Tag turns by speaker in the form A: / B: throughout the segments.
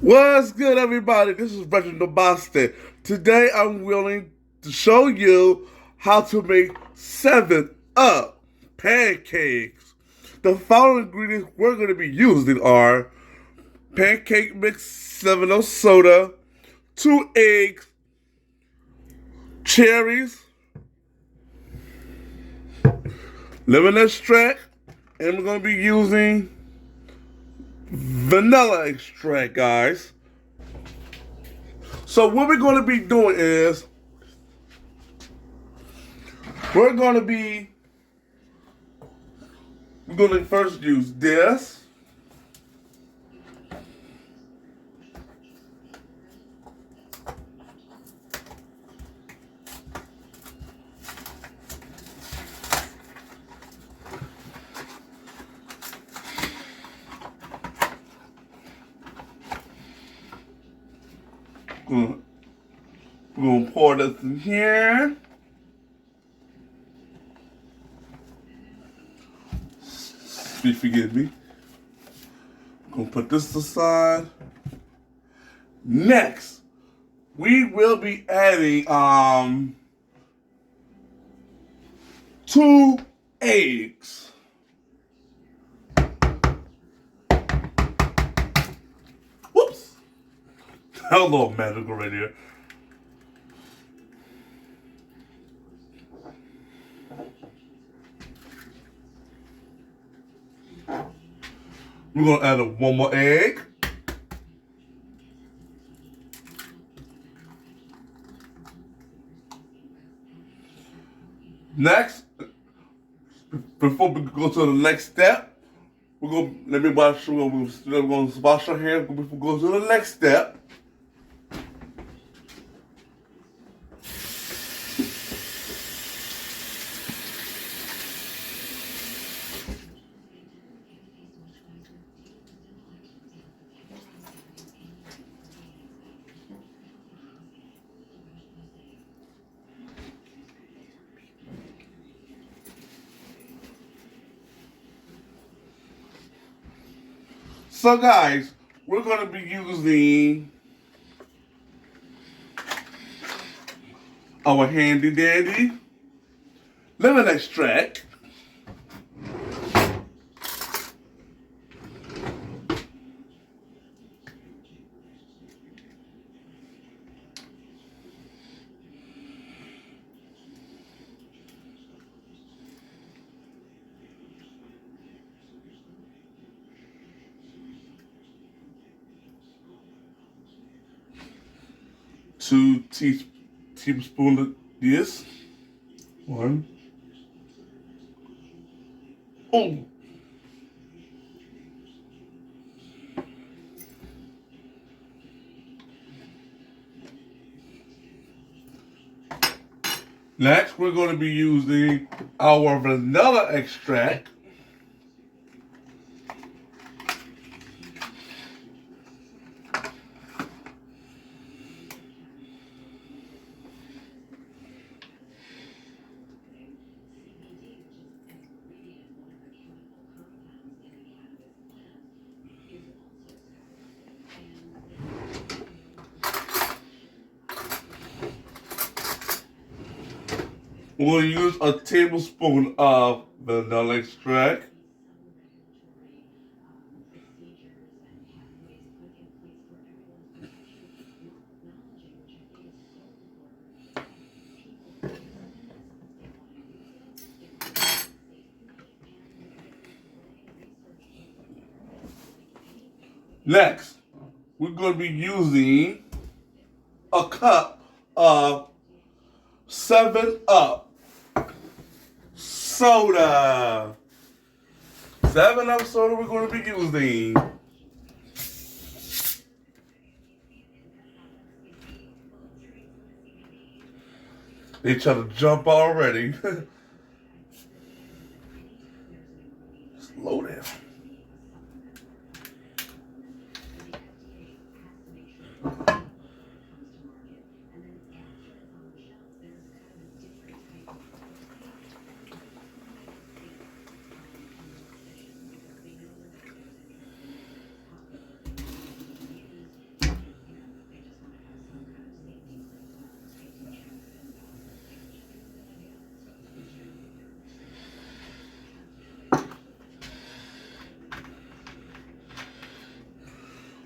A: What's good, everybody? This is Reginald Boston. Today, I'm willing to show you how to make 7-Up pancakes. The following ingredients we're going to be using are pancake mix, 7-Up soda, 2 eggs, cherries, lemon extract, and we're going to be using vanilla extract, guys. So what we're going to be doing is we're going to be we're going to first use this. We're going to pour this in here. Please forgive me. Gonna put this aside. Next, we will be adding 2 eggs. Whoops. That was a little magical right here. We're gonna add one more egg. Next, before we go to the next step, we're gonna let me wash. We're gonna wash our hands before we go to the next step. So guys, we're gonna be using our handy dandy lemon extract. Two tablespoons of this. One. Oh. Next, we're going to be using our vanilla extract. We'll use a tablespoon of vanilla extract. Next, we're going to be using a cup of 7-Up soda. 7-Up soda we're going to be using. They try to jump already. Slow down.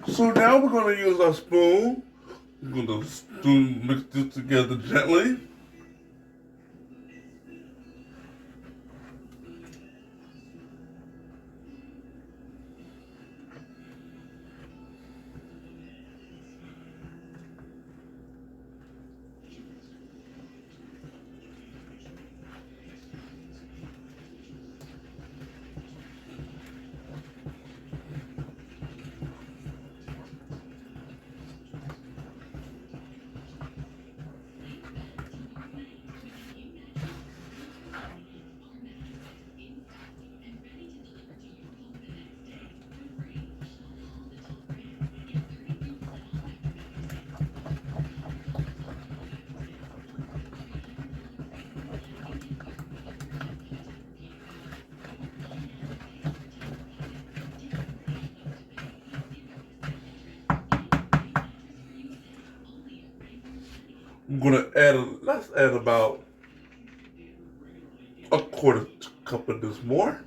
A: So now we're going to use our spoon. We're going to mix this together gently. I'm gonna let's add about a quarter cup of this more.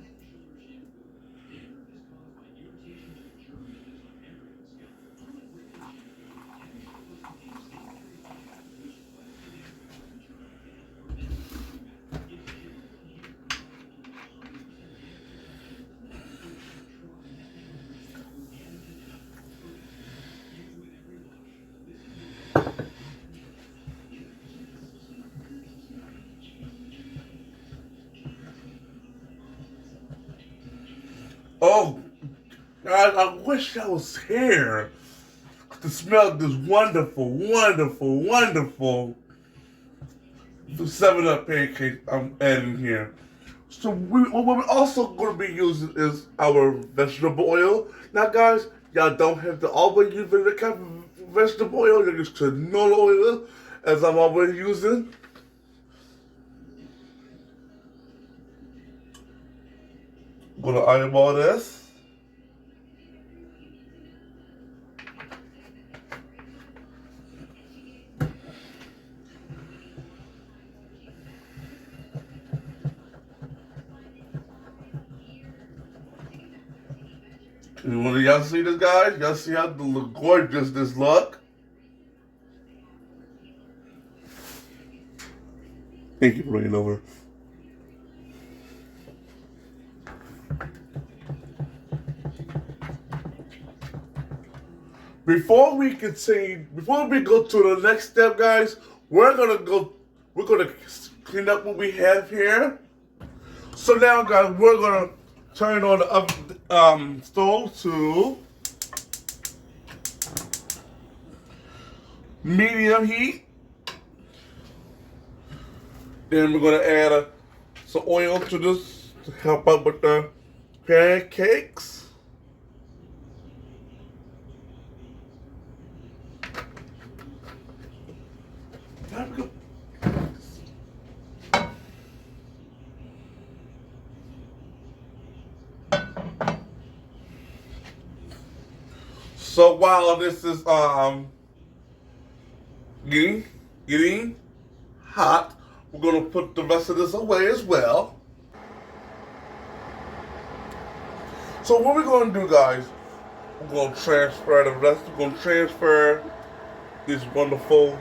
A: Oh, guys, I wish I was here to smell this wonderful, wonderful, wonderful 7-Up pancake I'm adding here. So what we're also going to be using is our vegetable oil. Now, guys, y'all don't have to always use the kind of vegetable oil. You can use canola oil, as I'm always using. I'm going to eyeball this. Y'all see this, guys? Y'all see how gorgeous this look? Thank you for bringing over. Before we continue, before we go to the next step, guys, we're gonna clean up what we have here. So now, guys, we're gonna turn on the stove to medium heat. Then we're gonna add some oil to this to help out with the pancakes. So while this is getting hot, we're gonna put the rest of this away as well. So what we're gonna do, guys, we're gonna transfer the rest. We're gonna transfer these wonderful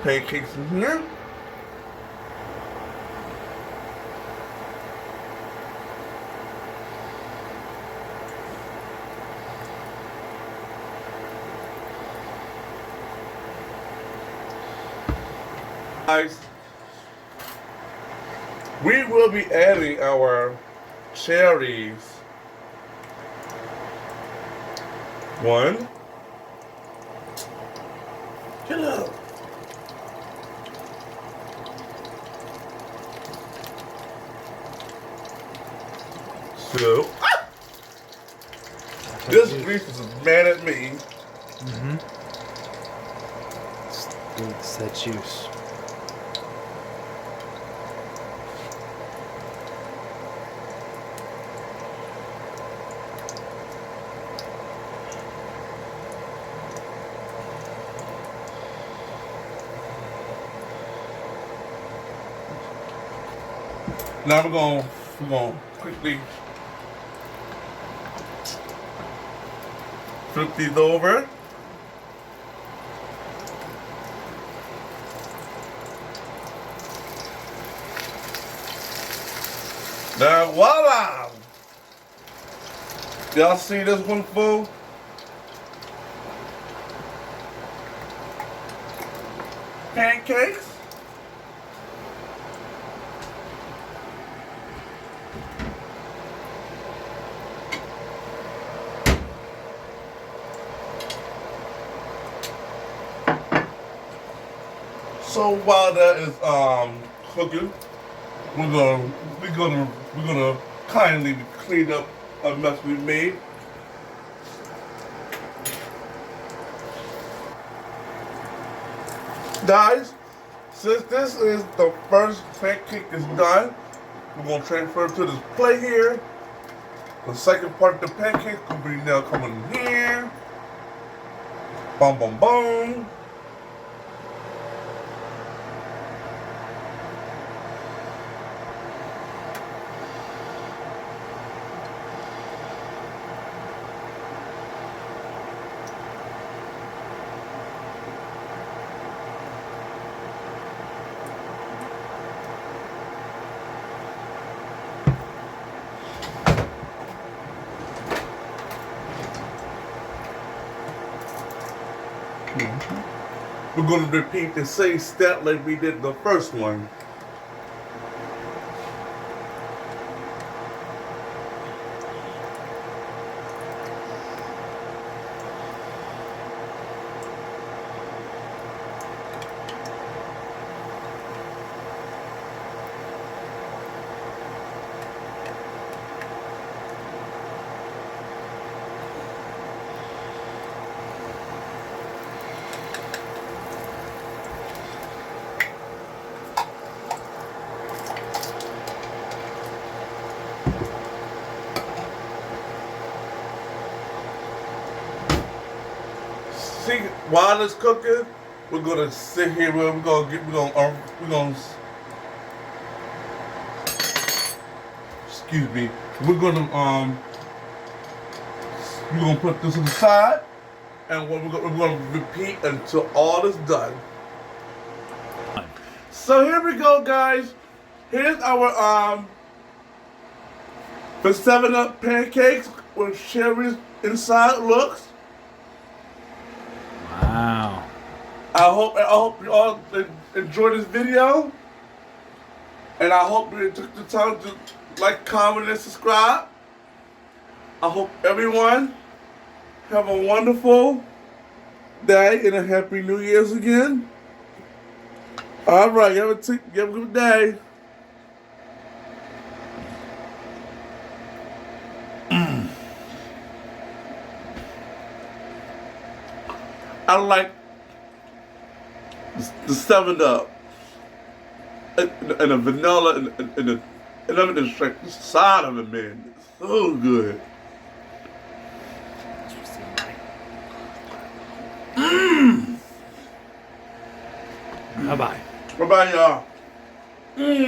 A: pancakes in here. Guys, we will be adding our cherries. 1. Get up. 2. Ah! This grease is mad at me.
B: Mm-hmm. It's that juice.
A: Now we're going to quickly Flip these over. Now voila! Y'all see this one, fool? Pancakes. So while that is cooking, we're gonna kindly clean up a mess we made. Guys, since this is the first pancake is done, we're gonna transfer it to this plate here. The second part of the pancake will be now coming in here. Boom, boom, boom. We're going to repeat the same step like we did the first one. See, while it's cooking, we're gonna sit here. We're gonna excuse me. We're gonna put this aside, and we're gonna repeat until all is done. So here we go, guys. Here's our the 7-Up pancakes with cherries inside looks.
B: Wow.
A: I hope you all enjoyed this video, and I hope you took the time to like, comment, and subscribe. I hope everyone have a wonderful day and a happy New Year's again. All right, have a good day. I like the 7-Up and the vanilla and let me just check the side of it, man. It's so good.
B: Bye-bye.
A: Bye-bye, y'all.